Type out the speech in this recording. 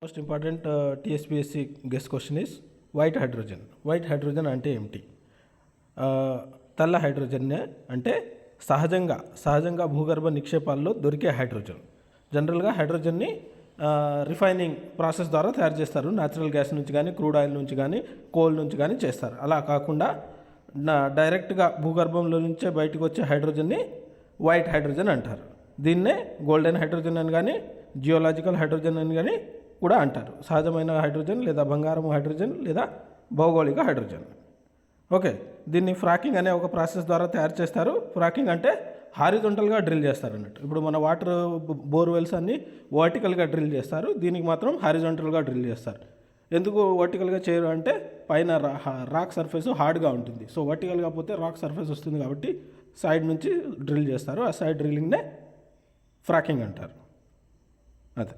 Most important TSPSC guest question is white hydrogen. White hydrogen అంటే ఏమిటి? తెల్ల హైడ్రోజన్నే అంటే సహజంగా భూగర్భ నిక్షేపాల్లో దొరికే హైడ్రోజన్. జనరల్గా హైడ్రోజన్ని రిఫైనింగ్ ప్రాసెస్ ద్వారా తయారు చేస్తారు. న్యాచురల్ గ్యాస్ నుంచి కానీ, క్రూడ్ ఆయిల్ నుంచి కానీ, కోల్ నుంచి కానీ చేస్తారు. అలా కాకుండా డైరెక్ట్గా భూగర్భంలో నుంచే బయటకు వచ్చే హైడ్రోజన్ని వైట్ హైడ్రోజన్ అంటారు. దీన్నే గోల్డెన్ హైడ్రోజన్ అని కానీ, జియోలాజికల్ హైడ్రోజన్ అని కానీ కూడా అంటారు. సహజమైన హైడ్రోజన్ లేదా బంగారం హైడ్రోజన్ లేదా భౌగోళిక హైడ్రోజన్. ఓకే, దీన్ని ఫ్రాకింగ్ అనే ఒక ప్రాసెస్ ద్వారా తయారు చేస్తారు. ఫ్రాకింగ్ అంటే హారిజొంటల్గా డ్రిల్ చేస్తారు అన్నట్టు. ఇప్పుడు మన వాటర్ బోర్వెల్స్ అన్నీ వర్టికల్గా డ్రిల్ చేస్తారు, దీనికి మాత్రం హారిజొంటల్గా డ్రిల్ చేస్తారు. ఎందుకు వర్టికల్గా చేయరు అంటే పైన రాక్ సర్ఫేస్ హార్డ్గా ఉంటుంది. సో వర్టికల్గా పోతే రాక్ సర్ఫేస్ వస్తుంది కాబట్టి సైడ్ నుంచి డ్రిల్ చేస్తారు. ఆ సైడ్ డ్రిల్లింగ్నే ఫ్రాకింగ్ అంటారు. అదే.